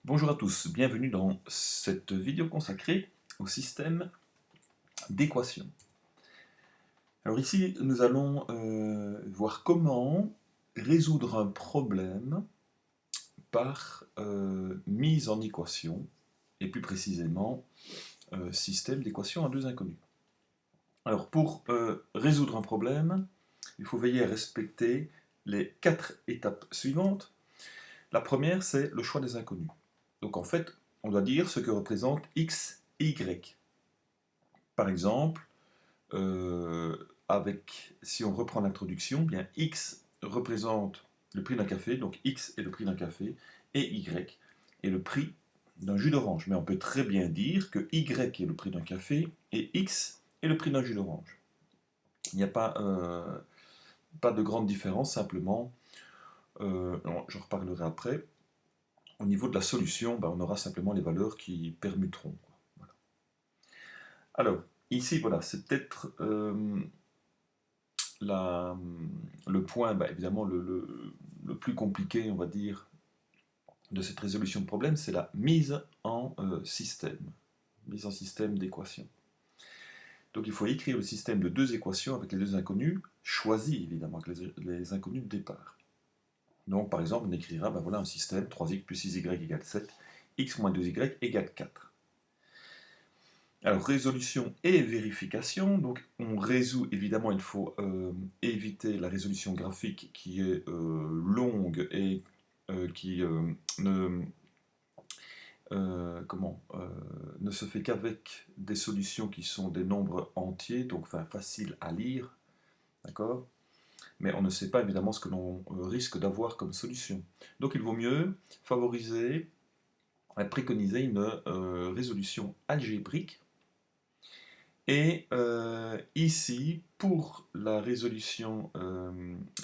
Bonjour à tous, bienvenue dans cette vidéo consacrée au système d'équations. Alors ici, nous allons voir comment résoudre un problème par mise en équation, et plus précisément, système d'équations à deux inconnus. Alors pour résoudre un problème, il faut veiller à respecter les 4 étapes suivantes. La première, c'est le choix des inconnus. Donc en fait, on doit dire ce que représente x et y. Par exemple, si on reprend l'introduction, bien x représente le prix d'un café, donc x est le prix d'un café, et y est le prix d'un jus d'orange. Mais on peut très bien dire que y est le prix d'un café et x est le prix d'un jus d'orange. Il n'y a pas de grande différence, simplement, je reparlerai après. Au niveau de la solution, on aura simplement les valeurs qui permuteront. Voilà. Alors, ici, voilà, c'est peut-être le point, évidemment, le plus compliqué, on va dire, de cette résolution de problème, c'est la mise en système d'équations. Donc il faut écrire le système de deux équations avec les deux inconnus, choisis évidemment avec les inconnus de départ. Donc par exemple, on écrira voilà, un système 3x plus 6y égale 7, x moins 2y égale 4. Alors résolution et vérification, donc on résout, évidemment il faut éviter la résolution graphique qui est longue et qui ne se fait qu'avec des solutions qui sont des nombres entiers, donc faciles à lire, d'accord? Mais on ne sait pas évidemment ce que l'on risque d'avoir comme solution. Donc il vaut mieux favoriser, préconiser une résolution algébrique. Et ici, pour la résolution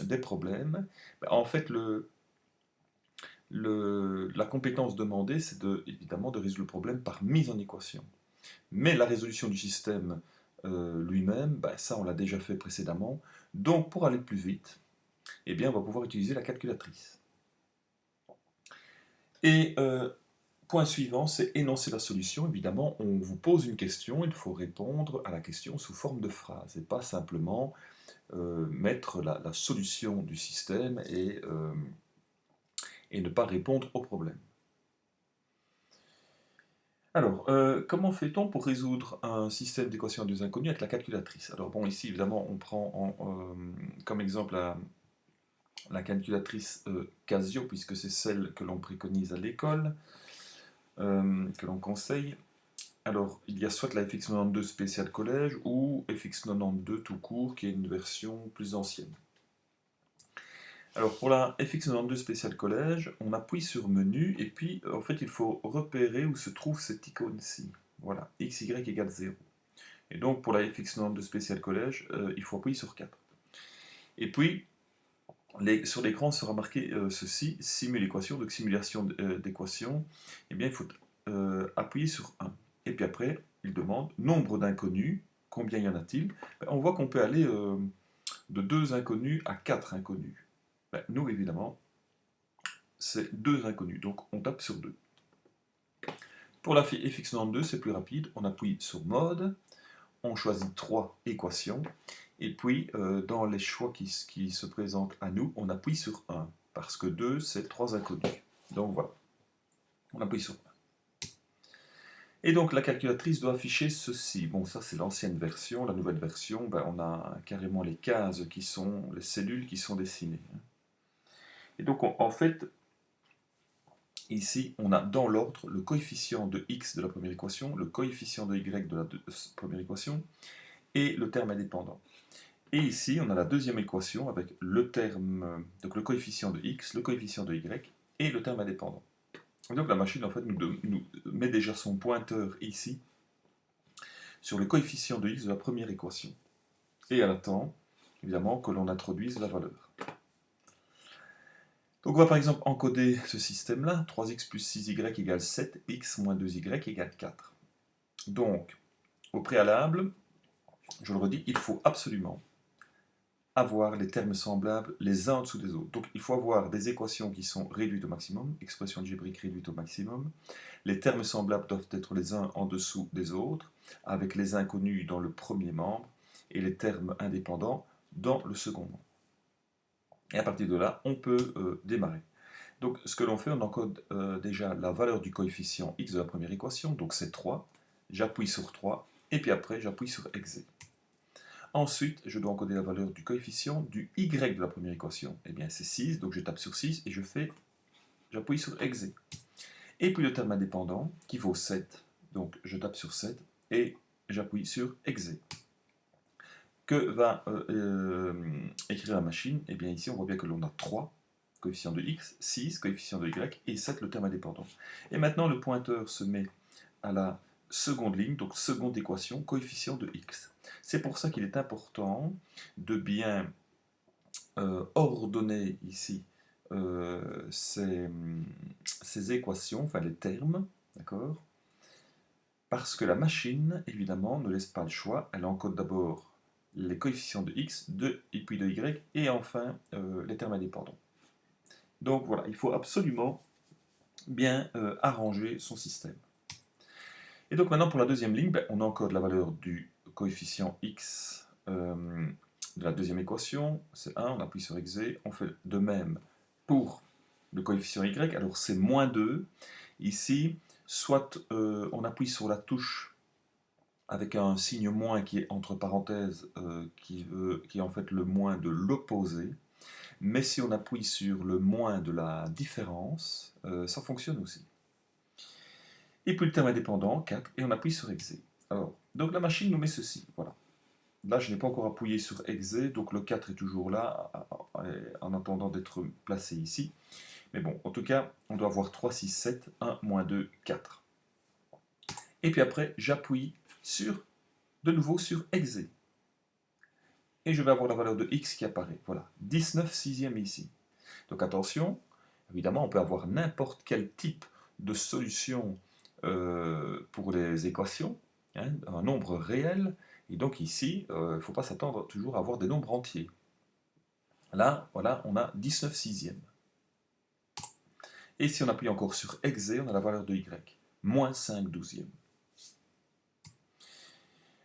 des problèmes, en fait, la compétence demandée, c'est évidemment de résoudre le problème par mise en équation. Mais la résolution du système lui-même, ça on l'a déjà fait précédemment. Donc pour aller plus vite, eh bien, on va pouvoir utiliser la calculatrice. Et point suivant, c'est énoncer la solution. Évidemment, on vous pose une question, il faut répondre à la question sous forme de phrase, et pas simplement mettre la solution du système et ne pas répondre au problème. Alors, comment fait-on pour résoudre un système d'équations à deux inconnus avec la calculatrice? Alors bon, ici, évidemment, on prend comme exemple la calculatrice Casio, puisque c'est celle que l'on préconise à l'école, que l'on conseille. Alors, il y a soit la FX92 spéciale collège, ou FX92 tout court, qui est une version plus ancienne. Alors pour la FX92 spéciale collège, on appuie sur menu et puis en fait il faut repérer où se trouve cette icône-ci. Voilà, XY égale 0. Et donc pour la FX92 spéciale collège, il faut appuyer sur 4. Et puis sur l'écran sera marqué ceci, simule équation, donc simulation d'équation. Eh bien il faut appuyer sur 1. Et puis après, il demande nombre d'inconnus, combien y en a-t-il? On voit qu'on peut aller de 2 inconnus à 4 inconnus. Nous, évidemment, c'est 2 inconnus, donc on tape sur 2. Pour la fx92, c'est plus rapide, on appuie sur mode, on choisit 3 équations, et puis dans les choix qui se présentent à nous, on appuie sur 1, parce que 2, c'est 3 inconnus. Donc voilà, on appuie sur 1. Et donc la calculatrice doit afficher ceci. Bon, ça c'est l'ancienne version, la nouvelle version, on a carrément les cases qui sont, les cellules qui sont dessinées. Et donc en fait, ici, on a dans l'ordre le coefficient de x de la première équation, le coefficient de y de la première équation, et le terme indépendant. Et ici, on a la deuxième équation avec le terme, donc le coefficient de x, le coefficient de y, et le terme indépendant. Et donc la machine, en fait, nous met déjà son pointeur ici, sur le coefficient de x de la première équation. Et elle attend, évidemment, que l'on introduise la valeur. Donc on va par exemple encoder ce système-là, 3x plus 6y égale 7, x moins 2y égale 4. Donc, au préalable, je le redis, il faut absolument avoir les termes semblables les uns en dessous des autres. Donc il faut avoir des équations qui sont réduites au maximum, expression algébrique réduite au maximum. Les termes semblables doivent être les uns en dessous des autres, avec les inconnus dans le premier membre et les termes indépendants dans le second membre. Et à partir de là, on peut démarrer. Donc ce que l'on fait, on encode déjà la valeur du coefficient x de la première équation, donc c'est 3. J'appuie sur 3, et puis après j'appuie sur exe. Ensuite, je dois encoder la valeur du coefficient du y de la première équation. Eh bien c'est 6, donc je tape sur 6 et j'appuie sur exe. Et puis le terme indépendant qui vaut 7, donc je tape sur 7 et j'appuie sur exe. Que va écrire la machine? Eh bien ici on voit bien que l'on a 3, coefficient de x, 6, coefficient de y, et 7, le terme indépendant. Et maintenant le pointeur se met à la seconde ligne, donc seconde équation, coefficient de x. C'est pour ça qu'il est important de bien ordonner ici ces équations, enfin les termes, d'accord? Parce que la machine, évidemment, ne laisse pas le choix, elle encode d'abord les coefficients de x, et puis de y, et enfin les termes indépendants. Donc voilà, il faut absolument bien arranger son système. Et donc maintenant pour la deuxième ligne, on encode la valeur du coefficient x de la deuxième équation, c'est 1, on appuie sur exe, on fait de même pour le coefficient y, alors c'est moins 2, ici, soit on appuie sur la touche avec un signe moins qui est entre parenthèses, qui est en fait le moins de l'opposé, mais si on appuie sur le moins de la différence, ça fonctionne aussi. Et puis le terme indépendant, 4, et on appuie sur exe. Alors, donc la machine nous met ceci, voilà. Là, je n'ai pas encore appuyé sur exe, donc le 4 est toujours là, en attendant d'être placé ici. Mais bon, en tout cas, on doit avoir 3, 6, 7, 1, moins 2, 4. Et puis après, j'appuie de nouveau sur exe. Et je vais avoir la valeur de x qui apparaît. Voilà, 19 sixièmes ici. Donc attention, évidemment, on peut avoir n'importe quel type de solution pour les équations, hein, un nombre réel, et donc ici, il ne faut pas s'attendre toujours à avoir des nombres entiers. Là, voilà, on a 19 sixièmes. Et si on appuie encore sur exe, on a la valeur de y, moins 5 douzièmes.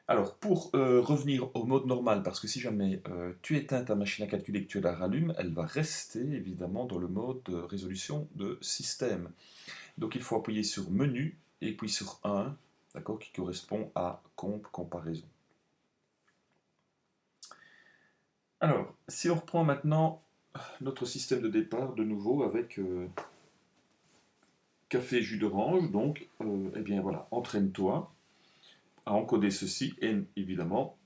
Alors, pour revenir au mode normal, parce que si jamais tu éteins ta machine à calculer et que tu la rallumes, elle va rester évidemment dans le mode de résolution de système. Donc il faut appuyer sur Menu et puis sur 1, d'accord, qui correspond à Comp, comparaison. Alors, si on reprend maintenant notre système de départ de nouveau avec café jus d'orange, donc, eh bien voilà, entraîne-toi à encoder ceci et évidemment,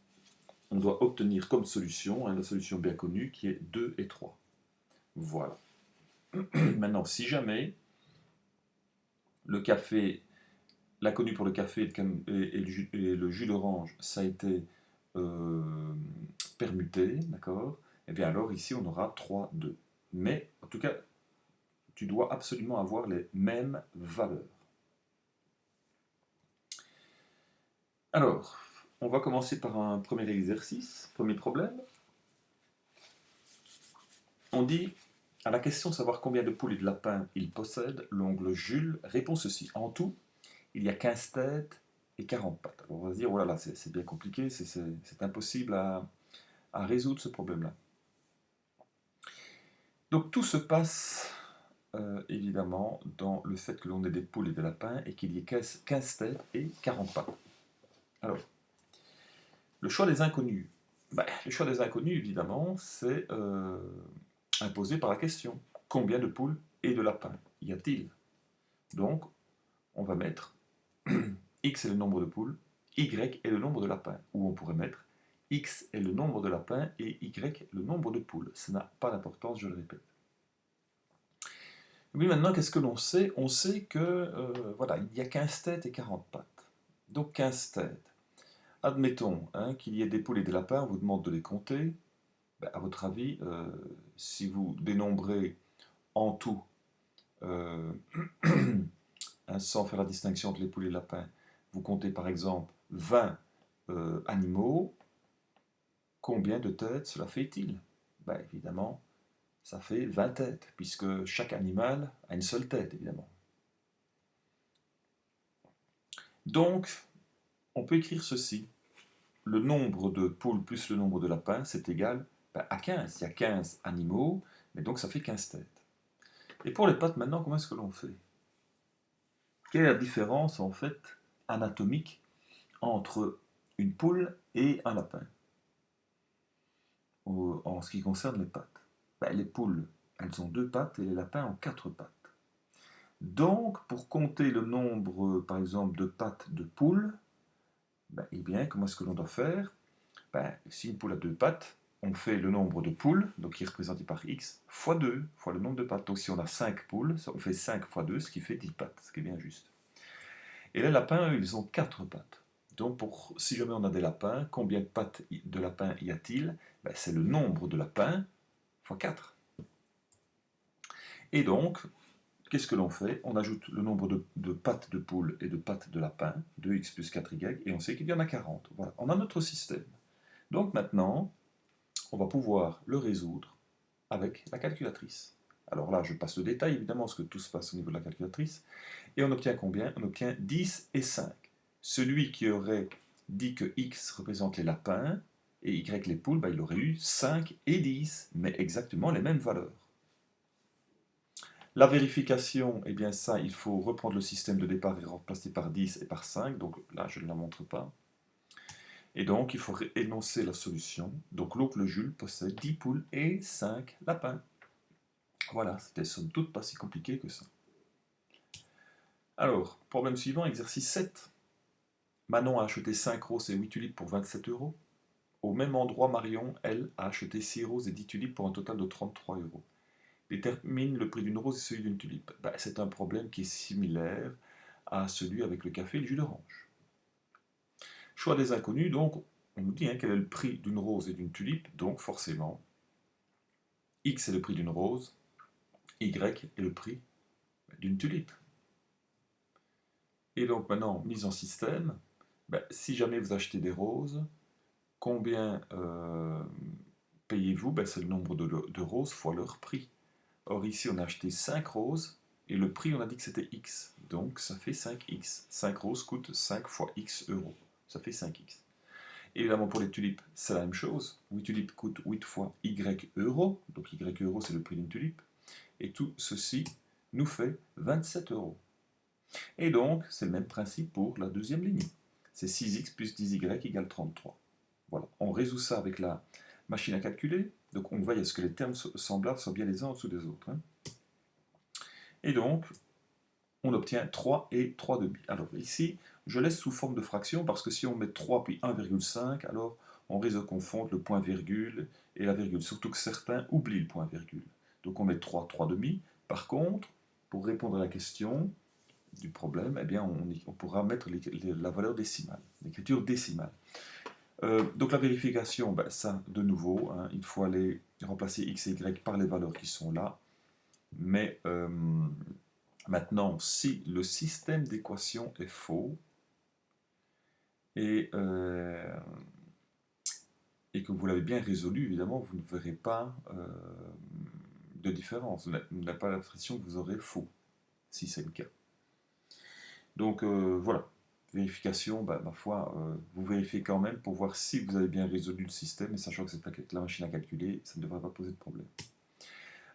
on doit obtenir comme solution, hein, la solution bien connue qui est 2 et 3. Voilà. Maintenant, si jamais le café, l'inconnu pour le café et le jus d'orange, ça a été permuté, d'accord? Et bien alors ici on aura 3, 2. Mais en tout cas, tu dois absolument avoir les mêmes valeurs. Alors, on va commencer par un premier exercice, premier problème. On dit, à la question de savoir combien de poules et de lapins il possède, l'oncle Jules répond ceci. En tout, il y a 15 têtes et 40 pattes. Alors on va se dire, oh là là, c'est bien compliqué, c'est impossible à résoudre ce problème-là. Donc tout se passe évidemment dans le fait que l'on ait des poules et des lapins et qu'il y ait 15 têtes et 40 pattes. Alors, le choix des inconnus. Le choix des inconnus, évidemment, c'est imposé par la question. Combien de poules et de lapins y a-t-il? Donc, on va mettre x est le nombre de poules, y est le nombre de lapins. Ou on pourrait mettre x est le nombre de lapins et y le nombre de poules. Ça n'a pas d'importance, je le répète. Oui, maintenant, qu'est-ce que l'on sait? On sait que, voilà, il y a 15 têtes et 40 pattes. Donc 15 têtes. Admettons hein, qu'il y ait des poules et des lapins, on vous demande de les compter. À votre avis, si vous dénombrez en tout, hein, sans faire la distinction entre les poules et les lapins, vous comptez par exemple 20 animaux, combien de têtes cela fait-il? Ben, évidemment, ça fait 20 têtes, puisque chaque animal a une seule tête, évidemment. Donc, on peut écrire ceci. Le nombre de poules plus le nombre de lapins, c'est égal à 15. Il y a 15 animaux, mais donc ça fait 15 têtes. Et pour les pattes, maintenant, comment est-ce que l'on fait? Quelle est la différence, en fait, anatomique entre une poule et un lapin en ce qui concerne les pattes? Ben, les poules, elles ont 2 pattes et les lapins ont 4 pattes. Donc, pour compter le nombre, par exemple, de pattes de poule, ben, eh bien, comment est-ce que l'on doit faire? Ben, si une poule a 2 pattes, on fait le nombre de poules, donc qui est représenté par x, fois 2, fois le nombre de pattes. Donc si on a 5 poules, on fait 5 fois 2, ce qui fait 10 pattes, ce qui est bien juste. Et les lapins, eux, ils ont 4 pattes. Donc si jamais on a des lapins, combien de pattes de lapin y a-t-il? Ben, c'est le nombre de lapins fois 4. Et donc, qu'est-ce que l'on fait? On ajoute le nombre de pattes de poule et de pattes de lapin, 2x plus 4y, et on sait qu'il y en a 40. Voilà, on a notre système. Donc maintenant, on va pouvoir le résoudre avec la calculatrice. Alors là, je passe le détail, évidemment, parce que tout se passe au niveau de la calculatrice. Et on obtient combien? On obtient 10 et 5. Celui qui aurait dit que x représente les lapins et y les poules, ben, il aurait eu 5 et 10, mais exactement les mêmes valeurs. La vérification, eh bien ça, il faut reprendre le système de départ et remplacer par 10 et par 5, donc là, je ne la montre pas. Et donc, il faut énoncer la solution. Donc, l'oncle Jules possède 10 poules et 5 lapins. Voilà, c'était somme toute pas si compliqué que ça. Alors, problème suivant, exercice 7. Manon a acheté 5 roses et 8 tulipes pour 27 euros. Au même endroit, Marion, elle, a acheté 6 roses et 10 tulipes pour un total de 33 euros. Détermine le prix d'une rose et celui d'une tulipe. Ben, c'est un problème qui est similaire à celui avec le café et le jus d'orange. Choix des inconnus, donc on nous dit quel est le prix d'une rose et d'une tulipe, donc forcément, X est le prix d'une rose, Y est le prix d'une tulipe. Et donc maintenant, mise en système, ben, si jamais vous achetez des roses, combien payez-vous? Ben, c'est le nombre de roses fois leur prix. Or ici, on a acheté 5 roses, et le prix, on a dit que c'était X. Donc ça fait 5X. 5 roses coûtent 5 fois X euros. Ça fait 5X. Évidemment, pour les tulipes, c'est la même chose. 8 tulipes coûtent 8 fois Y euros. Donc Y euros, c'est le prix d'une tulipe. Et tout ceci nous fait 27 euros. Et donc, c'est le même principe pour la deuxième ligne. C'est 6x plus 10y égale 33. Voilà. On résout ça avec la machine à calculer. Donc on veille à ce que les termes semblables soient bien les uns en dessous des autres. Et donc, on obtient 3 et 3 demi. Alors ici, je laisse sous forme de fraction parce que si on met 3 puis 1,5, alors on risque de confondre le point virgule et la virgule. Surtout que certains oublient le point virgule. Donc on met 3, 3 demi. Par contre, pour répondre à la question du problème, eh bien on pourra mettre la valeur décimale, l'écriture décimale. Donc la vérification, ben, ça de nouveau, il faut aller remplacer x et y par les valeurs qui sont là. Mais maintenant, si le système d'équation est faux et que vous l'avez bien résolu, évidemment, vous ne verrez pas de différence. Vous n'avez pas l'impression que vous aurez faux, si c'est le cas. Donc voilà, vérification, bah, ma foi, vous vérifiez quand même pour voir si vous avez bien résolu le système, et sachant que c'est la machine à calculer, ça ne devrait pas poser de problème.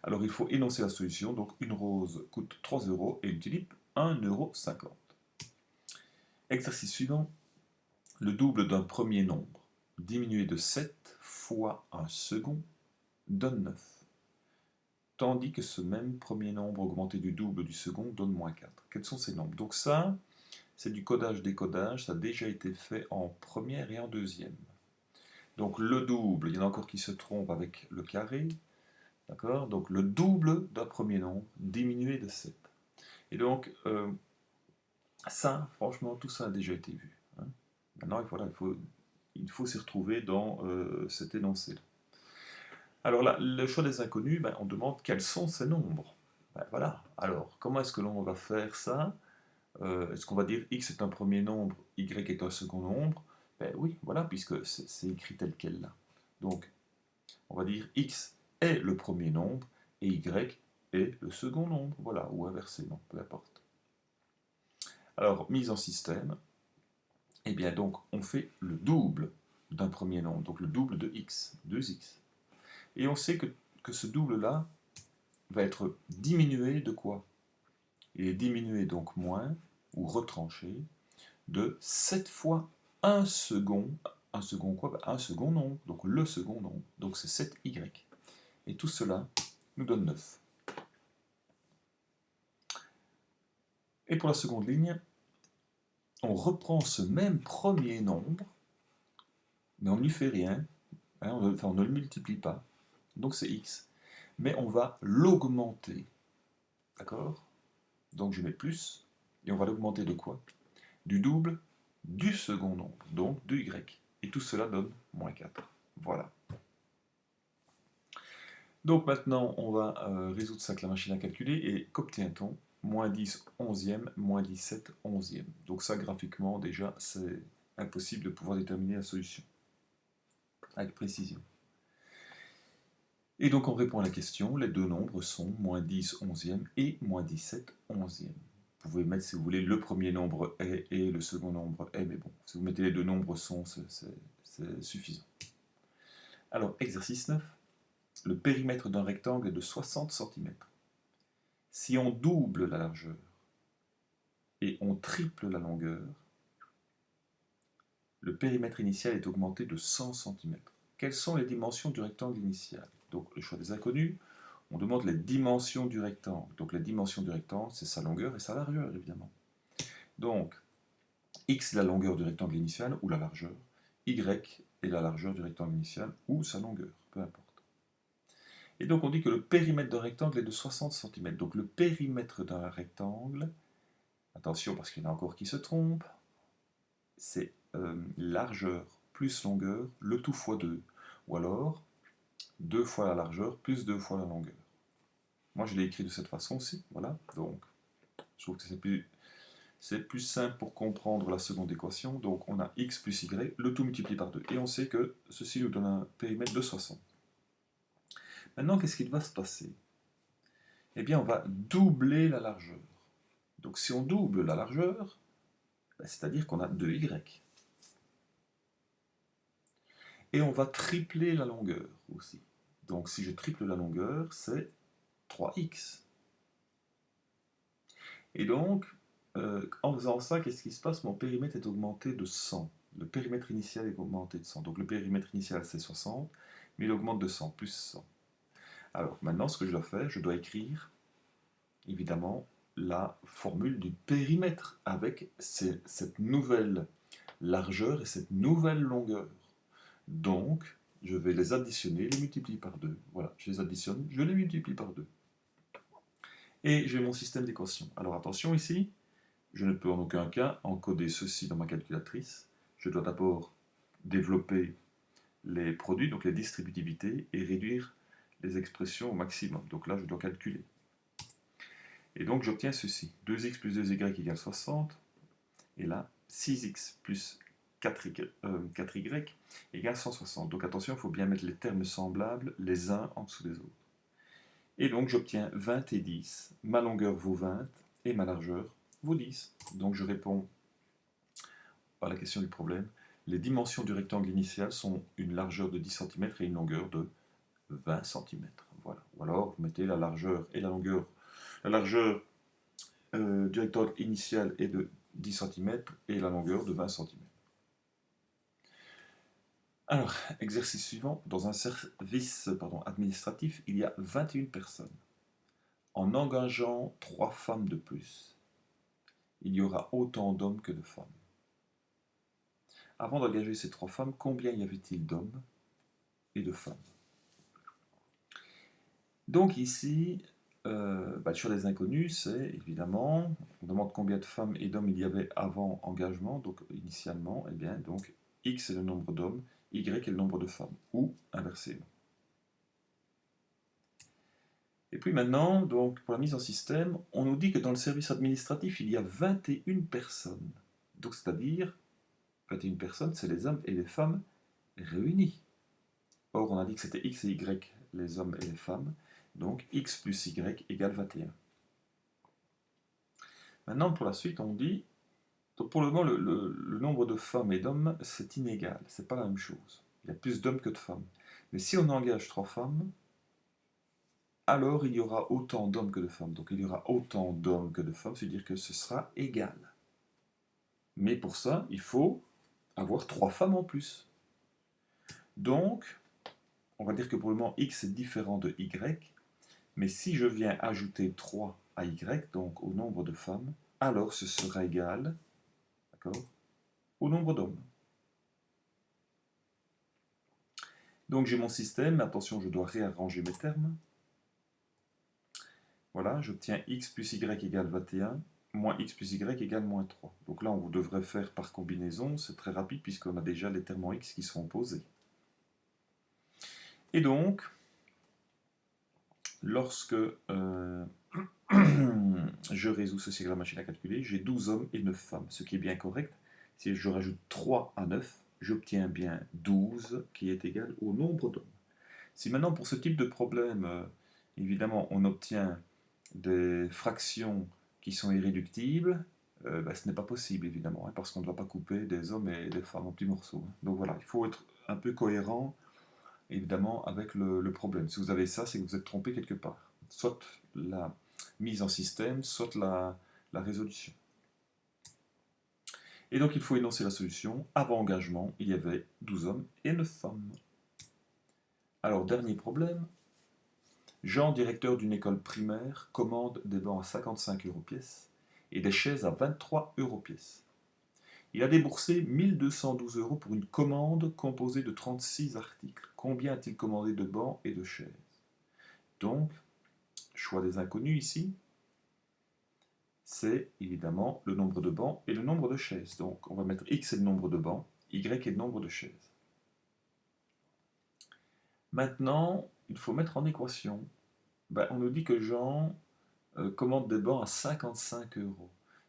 Alors il faut énoncer la solution, donc une rose coûte 3 euros et une tulipe 1,50 €. Exercice suivant, le double d'un premier nombre diminué de 7 fois un second donne 9. Tandis que ce même premier nombre augmenté du double du second donne moins 4. Quels sont ces nombres? Donc ça, c'est du codage-décodage, ça a déjà été fait en première et en deuxième. Donc le double, il y en a encore qui se trompent avec le carré, d'accord? Donc le double d'un premier nombre diminué de 7. Et donc, ça, franchement, tout ça a déjà été vu. Maintenant, voilà, il faut s'y retrouver dans cet énoncé-là. Alors là, le choix des inconnus, ben, on demande quels sont ces nombres. Ben, voilà, alors, comment est-ce que l'on va faire ça? Est-ce qu'on va dire x est un premier nombre, y est un second nombre? Ben oui, voilà, puisque c'est écrit tel quel là. Donc, on va dire x est le premier nombre et y est le second nombre, voilà, ou inversement, peu importe. Alors, mise en système, et bien donc on fait le double d'un premier nombre, donc le double de x, 2x. Et on sait que ce double-là va être diminué de quoi? Il est diminué donc moins, ou retranché, de 7 fois un second quoi? Un second nombre, donc le second nombre, donc c'est 7y. Et tout cela nous donne 9. Et pour la seconde ligne, on reprend ce même premier nombre, mais on ne lui fait rien, hein, on ne le multiplie pas, donc c'est x, mais on va l'augmenter, d'accord? Donc je mets plus, et on va l'augmenter de quoi? Du double du second nombre, donc de y. Et tout cela donne moins 4. Voilà. Donc maintenant, on va résoudre ça avec la machine à calculer, et qu'obtient-on? Moins 10 onzième, moins 17 onzième. Donc ça, graphiquement, déjà, c'est impossible de pouvoir déterminer la solution avec précision. Et donc on répond à la question, les deux nombres sont moins 10 onzième et moins 17 onzième. Vous pouvez mettre, si vous voulez, le premier nombre est et le second nombre est, mais bon, si vous mettez les deux nombres sont, c'est suffisant. Alors, exercice 9. Le périmètre d'un rectangle est de 60 cm. Si on double la largeur et on triple la longueur, le périmètre initial est augmenté de 100 cm. Quelles sont les dimensions du rectangle initial? Donc, le choix des inconnus, on demande les dimensions du rectangle. Donc, les dimensions du rectangle, c'est sa longueur et sa largeur, évidemment. Donc, x est la longueur du rectangle initial ou la largeur, y est la largeur du rectangle initial ou sa longueur, peu importe. Et donc on dit que le périmètre d'un rectangle est de 60 cm. Donc le périmètre d'un rectangle, attention parce qu'il y en a encore qui se trompent, c'est largeur plus longueur, le tout fois 2. Ou alors 2 fois la largeur plus 2 fois la longueur. Moi je l'ai écrit de cette façon aussi, voilà. Donc je trouve que c'est plus simple pour comprendre la seconde équation. Donc on a x plus y, le tout multiplié par 2. Et on sait que ceci nous donne un périmètre de 60. Maintenant, qu'est-ce qu'il va se passer? Eh bien, on va doubler la largeur. Donc si on double la largeur, c'est-à-dire qu'on a 2y. Et on va tripler la longueur aussi. Donc si je triple la longueur, c'est 3x. Et donc, en faisant ça, qu'est-ce qui se passe? Mon périmètre est augmenté de 100. Le périmètre initial est augmenté de 100. Donc le périmètre initial, c'est 60, mais il augmente de 100, plus 100. Alors maintenant, ce que je dois faire, je dois écrire, évidemment, la formule du périmètre avec cette nouvelle largeur et cette nouvelle longueur. Donc, je vais les additionner, les multiplier par 2. Voilà, je les additionne, je les multiplie par 2. Et j'ai mon système d'équations. Alors attention ici, je ne peux en aucun cas encoder ceci dans ma calculatrice. Je dois d'abord développer les produits, donc les distributivités, et réduire les expressions au maximum. Donc là, je dois calculer. Et donc j'obtiens ceci. 2x plus 2y égale 60. Et là, 6x plus 4y égale 160. Donc attention, il faut bien mettre les termes semblables les uns en dessous des autres. Et donc j'obtiens 20 et 10. Ma longueur vaut 20 et ma largeur vaut 10. Donc je réponds à la question du problème. Les dimensions du rectangle initial sont une largeur de 10 cm et une longueur de 20 cm. Voilà. Ou alors vous mettez la largeur et la longueur. La largeur du rectangle initial est de 10 cm et la longueur de 20 cm. Alors, exercice suivant. Dans un service administratif, il y a 21 personnes. En engageant 3 femmes de plus, il y aura autant d'hommes que de femmes. Avant d'engager ces 3 femmes, combien y avait-il d'hommes et de femmes? Donc ici, le choix des inconnus, c'est évidemment, on demande combien de femmes et d'hommes il y avait avant engagement, donc initialement, et bien donc x est le nombre d'hommes, y est le nombre de femmes, ou inversement. Et puis maintenant, donc, pour la mise en système, on nous dit que dans le service administratif, il y a 21 personnes. Donc c'est-à-dire, 21 personnes, c'est les hommes et les femmes réunis. Or, on a dit que c'était x et y, les hommes et les femmes. Donc, x plus y égale 21. Maintenant, pour la suite, on dit... Donc pour le moment, le nombre de femmes et d'hommes, c'est inégal. C'est pas la même chose. Il y a plus d'hommes que de femmes. Mais si on engage 3 femmes, alors il y aura autant d'hommes que de femmes. Donc il y aura autant d'hommes que de femmes, c'est-à-dire que ce sera égal. Mais pour ça, il faut avoir 3 femmes en plus. Donc, on va dire que pour le moment, x est différent de y. Mais si je viens ajouter 3 à y, donc au nombre de femmes, alors ce sera égal, d'accord, au nombre d'hommes. Donc j'ai mon système, mais attention, je dois réarranger mes termes. Voilà, j'obtiens x plus y égale 21, moins x plus y égale moins 3. Donc là, on devrait faire par combinaison, c'est très rapide puisqu'on a déjà les termes en x qui sont opposés. Et donc, lorsque je résous ceci avec la machine à calculer, j'ai 12 hommes et 9 femmes, ce qui est bien correct. Si je rajoute 3 à 9, j'obtiens bien 12 qui est égal au nombre d'hommes. Si maintenant, pour ce type de problème, évidemment, on obtient des fractions qui sont irréductibles, ce n'est pas possible, évidemment, hein, parce qu'on ne va pas couper des hommes et des femmes en petits morceaux. Hein. Donc voilà, il faut être un peu cohérent, évidemment, avec le problème. Si vous avez ça, c'est que vous êtes trompé quelque part. Soit la mise en système, soit la résolution. Et donc, il faut énoncer la solution. Avant engagement, il y avait 12 hommes et 9 femmes. Alors, dernier problème. Jean, directeur d'une école primaire, commande des bancs à 55 € pièce et des chaises à 23 € pièce. Il a déboursé 1212 € pour une commande composée de 36 articles. Combien a-t-il commandé de bancs et de chaises? Donc, choix des inconnus ici, c'est évidemment le nombre de bancs et le nombre de chaises. Donc, on va mettre x est le nombre de bancs, y est le nombre de chaises. Maintenant, il faut mettre en équation. On nous dit que Jean commande des bancs à 55 €.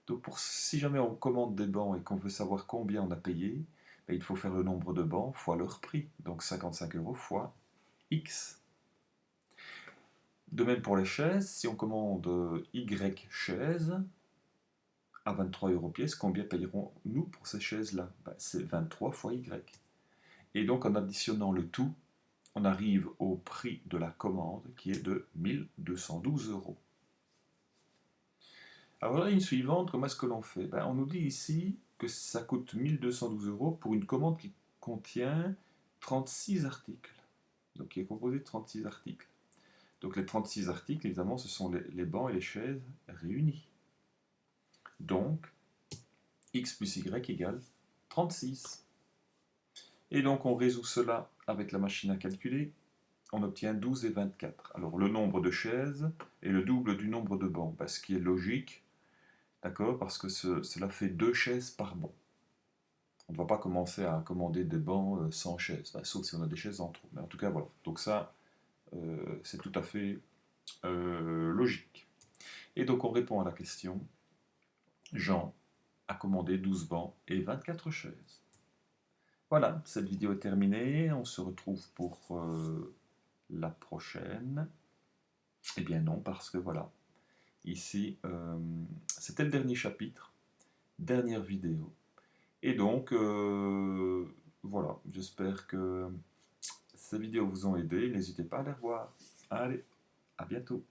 Donc si jamais on commande des bancs et qu'on veut savoir combien on a payé, il faut faire le nombre de bancs fois leur prix. Donc 55 € fois x. De même pour les chaises, si on commande y chaises à 23 € pièce, combien payerons-nous pour ces chaises-là? C'est 23 fois y. Et donc en additionnant le tout, on arrive au prix de la commande qui est de 1212 €. Alors la ligne suivante, comment est-ce que l'on fait? On nous dit ici que ça coûte 1212 € pour une commande qui contient 36 articles. Donc qui est composée de 36 articles. Donc les 36 articles, évidemment, ce sont les bancs et les chaises réunis. Donc, x plus y égale 36. Et donc on résout cela avec la machine à calculer. On obtient 12 et 24. Alors le nombre de chaises est le double du nombre de bancs, ce qui est logique. D'accord? Parce que cela fait 2 chaises par banc. On ne va pas commencer à commander des bancs sans chaises, sauf si on a des chaises en trop. Mais en tout cas, voilà. Donc ça, c'est tout à fait logique. Et donc on répond à la question. Jean a commandé 12 bancs et 24 chaises. Voilà, cette vidéo est terminée. On se retrouve pour la prochaine. Eh bien non, parce que voilà. Ici, c'était le dernier chapitre, dernière vidéo. Et donc, voilà, j'espère que ces vidéos vous ont aidé. N'hésitez pas à les revoir. Allez, à bientôt.